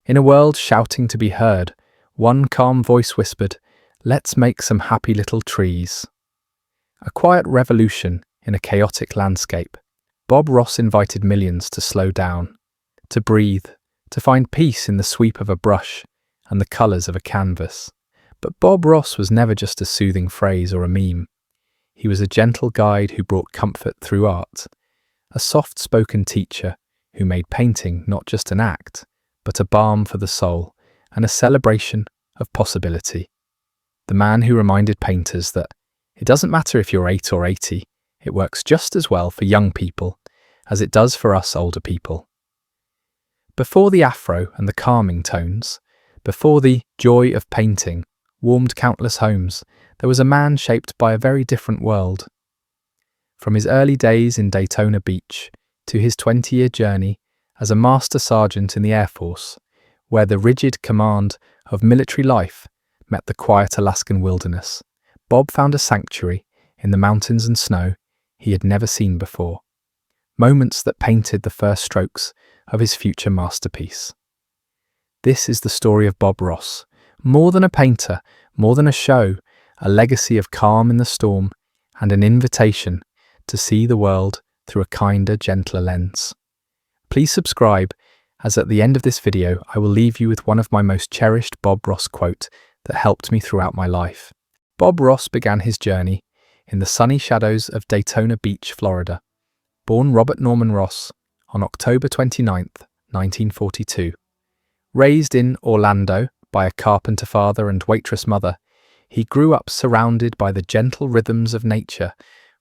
In a world shouting to be heard, one calm voice whispered, "Let's make some happy little trees." A quiet revolution in a chaotic landscape. Bob Ross invited millions to slow down, to breathe, to find peace in the sweep of a brush and the colours of a canvas. But Bob Ross was never just a soothing phrase or a meme. He was a gentle guide who brought comfort through art, a soft-spoken teacher who made painting not just an act, but a balm for the soul and a celebration of possibility. The man who reminded painters that it doesn't matter if you're 8 or 80, it works just as well for young people as it does for us older people. Before the afro and the calming tones, before the joy of painting warmed countless homes, there was a man shaped by a very different world. From his early days in Daytona Beach to his 20-year journey as a master sergeant in the Air Force, where the rigid command of military life met the quiet Alaskan wilderness, Bob found a sanctuary in the mountains and snow he had never seen before. Moments that painted the first strokes of his future masterpiece. This is the story of Bob Ross, more than a painter, more than a show, a legacy of calm in the storm and an invitation to see the world through a kinder, gentler lens. Please subscribe, as at the end of this video I will leave you with one of my most cherished Bob Ross quote that helped me throughout my life. Bob Ross began his journey in the sunny shadows of Daytona Beach, Florida. Born Robert Norman Ross on October 29th, 1942. Raised in Orlando by a carpenter father and waitress mother, he grew up surrounded by the gentle rhythms of nature,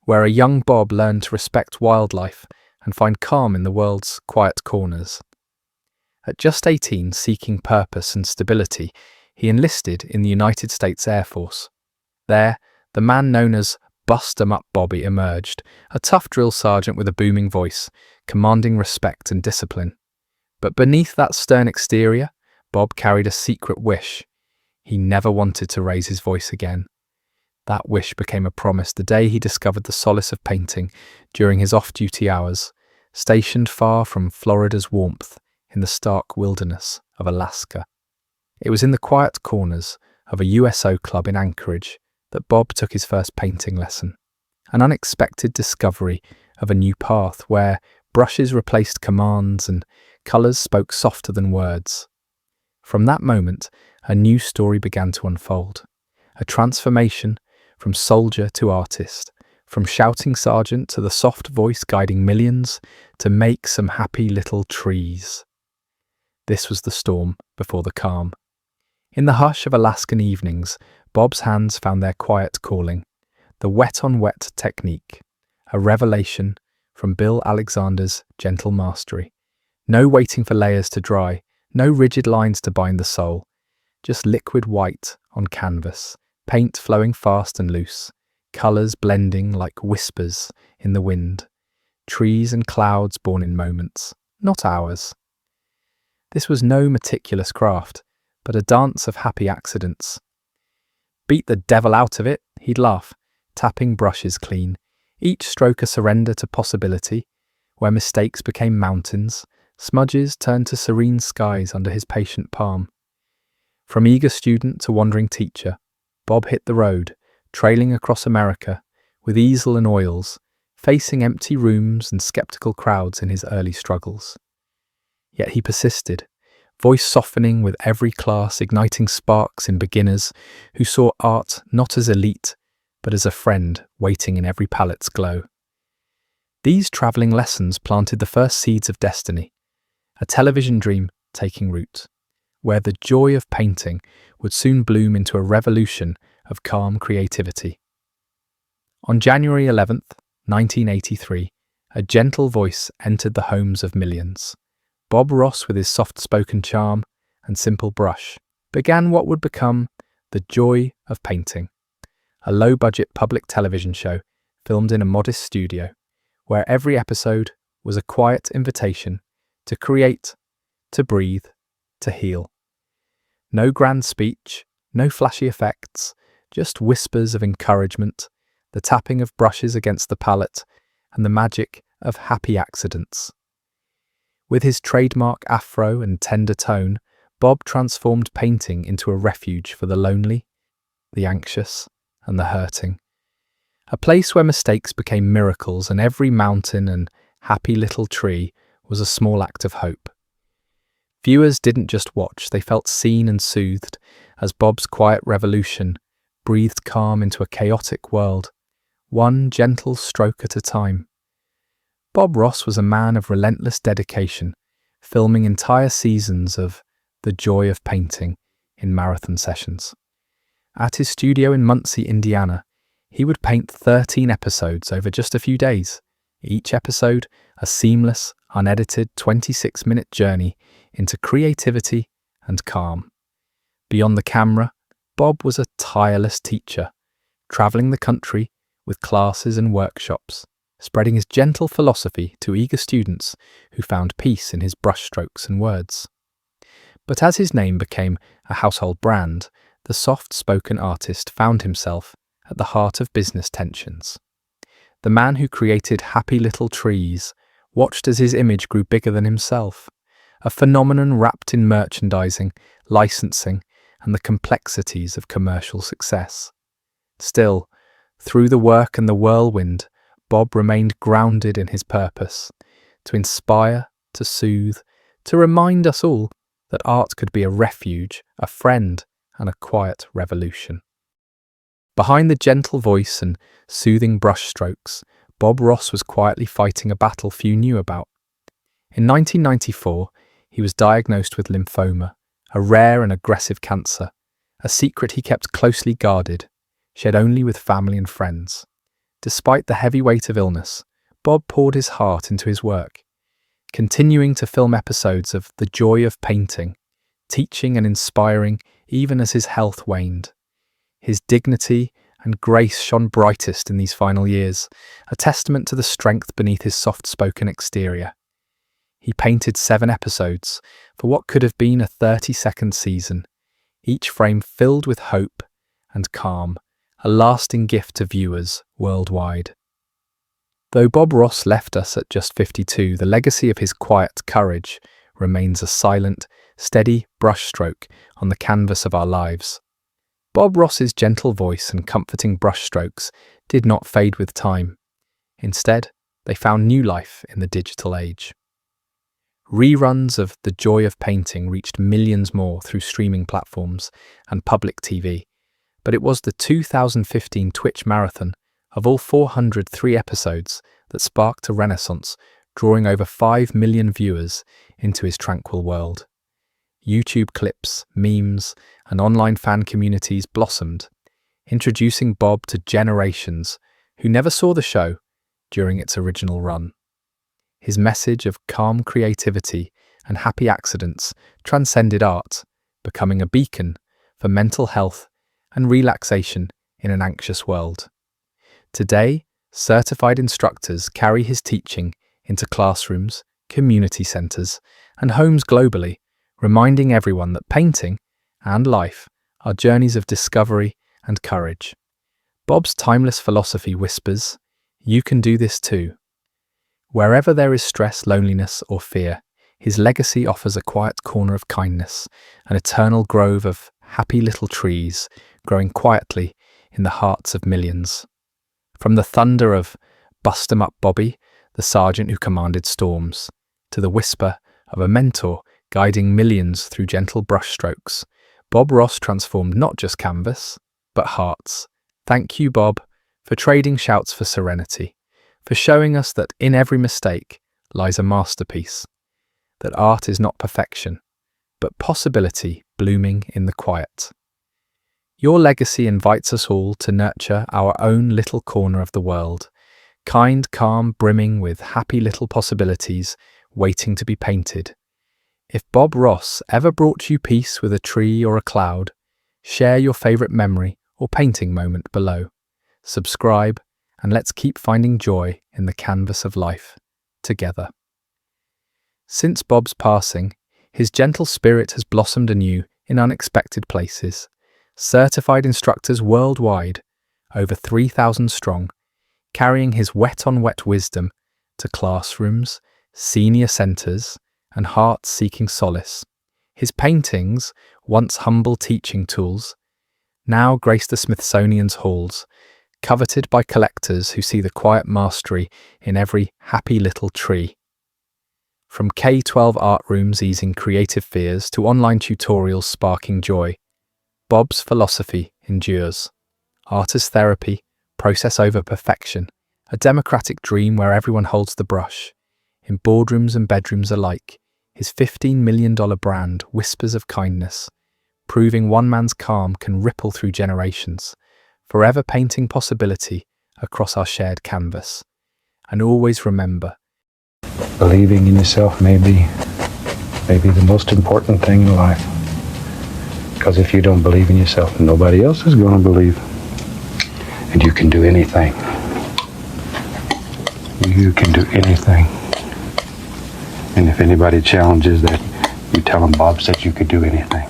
where a young Bob learned to respect wildlife and find calm in the world's quiet corners. At just 18, seeking purpose and stability, he enlisted in the United States Air Force. There, the man known as Bust 'em Up Bobby emerged, a tough drill sergeant with a booming voice, commanding respect and discipline. But beneath that stern exterior, Bob carried a secret wish. He never wanted to raise his voice again. That wish became a promise the day he discovered the solace of painting during his off-duty hours, stationed far from Florida's warmth in the stark wilderness of Alaska. It was in the quiet corners of a USO club in Anchorage that Bob took his first painting lesson, an unexpected discovery of a new path where brushes replaced commands and colours spoke softer than words. From that moment, a new story began to unfold, a transformation from soldier to artist, from shouting sergeant to the soft voice guiding millions to make some happy little trees. This was the storm before the calm. In the hush of Alaskan evenings, Bob's hands found their quiet calling, the wet-on-wet technique, a revelation from Bill Alexander's gentle mastery. No waiting for layers to dry, no rigid lines to bind the soul, just liquid white on canvas, paint flowing fast and loose, colours blending like whispers in the wind, trees and clouds born in moments, not hours. This was no meticulous craft, but a dance of happy accidents. "Beat the devil out of it," he'd laugh, tapping brushes clean, each stroke a surrender to possibility, where mistakes became mountains, smudges turned to serene skies under his patient palm. From eager student to wandering teacher, Bob hit the road, trailing across America, with easel and oils, facing empty rooms and skeptical crowds in his early struggles. Yet he persisted, voice softening with every class, igniting sparks in beginners who saw art not as elite, but as a friend waiting in every palette's glow. These travelling lessons planted the first seeds of destiny, a television dream taking root, where the joy of painting would soon bloom into a revolution of calm creativity. On January 11th, 1983, a gentle voice entered the homes of millions. Bob Ross, with his soft-spoken charm and simple brush, began what would become The Joy of Painting, a low-budget public television show filmed in a modest studio, where every episode was a quiet invitation to create, to breathe, to heal. No grand speech, no flashy effects, just whispers of encouragement, the tapping of brushes against the palette, and the magic of happy accidents. With his trademark afro and tender tone, Bob transformed painting into a refuge for the lonely, the anxious, and the hurting. A place where mistakes became miracles and every mountain and happy little tree was a small act of hope. Viewers didn't just watch, they felt seen and soothed as Bob's quiet revolution breathed calm into a chaotic world, one gentle stroke at a time. Bob Ross was a man of relentless dedication, filming entire seasons of The Joy of Painting in marathon sessions. At his studio in Muncie, Indiana, he would paint 13 episodes over just a few days, each episode a seamless, unedited 26-minute journey into creativity and calm. Beyond the camera, Bob was a tireless teacher, traveling the country with classes and workshops, spreading his gentle philosophy to eager students who found peace in his brushstrokes and words. But as his name became a household brand, the soft-spoken artist found himself at the heart of business tensions. The man who created happy little trees watched as his image grew bigger than himself, a phenomenon wrapped in merchandising, licensing, and the complexities of commercial success. Still, through the work and the whirlwind, Bob remained grounded in his purpose, to inspire, to soothe, to remind us all that art could be a refuge, a friend, and a quiet revolution. Behind the gentle voice and soothing brushstrokes, Bob Ross was quietly fighting a battle few knew about. In 1994, he was diagnosed with lymphoma, a rare and aggressive cancer, a secret he kept closely guarded, shared only with family and friends. Despite the heavy weight of illness, Bob poured his heart into his work, continuing to film episodes of The Joy of Painting, teaching and inspiring even as his health waned. His dignity and grace shone brightest in these final years, a testament to the strength beneath his soft-spoken exterior. He painted 7 episodes for what could have been a 30-second season, each frame filled with hope and calm, a lasting gift to viewers worldwide. Though Bob Ross left us at just 52, the legacy of his quiet courage remains a silent, steady brushstroke on the canvas of our lives. Bob Ross's gentle voice and comforting brushstrokes did not fade with time. Instead, they found new life in the digital age. Reruns of The Joy of Painting reached millions more through streaming platforms and public TV, but it was the 2015 Twitch marathon of all 403 episodes that sparked a renaissance, drawing over 5 million viewers into his tranquil world. YouTube clips, memes, and online fan communities blossomed, introducing Bob to generations who never saw the show during its original run. His message of calm creativity and happy accidents transcended art, becoming a beacon for mental health and relaxation in an anxious world. Today, certified instructors carry his teaching into classrooms, community centres, and homes globally, reminding everyone that painting and life are journeys of discovery and courage. Bob's timeless philosophy whispers, "You can do this too." Wherever there is stress, loneliness, or fear, his legacy offers a quiet corner of kindness, an eternal grove of happy little trees growing quietly in the hearts of millions. From the thunder of "Bust 'em up, Bobby," the sergeant who commanded storms, to the whisper of a mentor guiding millions through gentle brushstrokes, Bob Ross transformed not just canvas, but hearts. Thank you, Bob, for trading shouts for serenity, for showing us that in every mistake lies a masterpiece, that art is not perfection, but possibility blooming in the quiet. Your legacy invites us all to nurture our own little corner of the world, kind, calm, brimming with happy little possibilities waiting to be painted. If Bob Ross ever brought you peace with a tree or a cloud, share your favourite memory or painting moment below. Subscribe, and let's keep finding joy in the canvas of life together. Since Bob's passing, his gentle spirit has blossomed anew in unexpected places. Certified instructors worldwide, over 3,000 strong, carrying his wet-on-wet wisdom to classrooms, senior centres, and hearts seeking solace. His paintings, once humble teaching tools, now grace the Smithsonian's halls, coveted by collectors who see the quiet mastery in every happy little tree. From K-12 art rooms easing creative fears to online tutorials sparking joy, Bob's philosophy endures. Art as therapy, process over perfection, a democratic dream where everyone holds the brush. In boardrooms and bedrooms alike, his $15 million brand whispers of kindness, proving one man's calm can ripple through generations, forever painting possibility across our shared canvas. And always remember, believing in yourself may be the most important thing in life. Because if you don't believe in yourself, nobody else is going to believe. And you can do anything. You can do anything. And if anybody challenges that, you tell them Bob said you could do anything.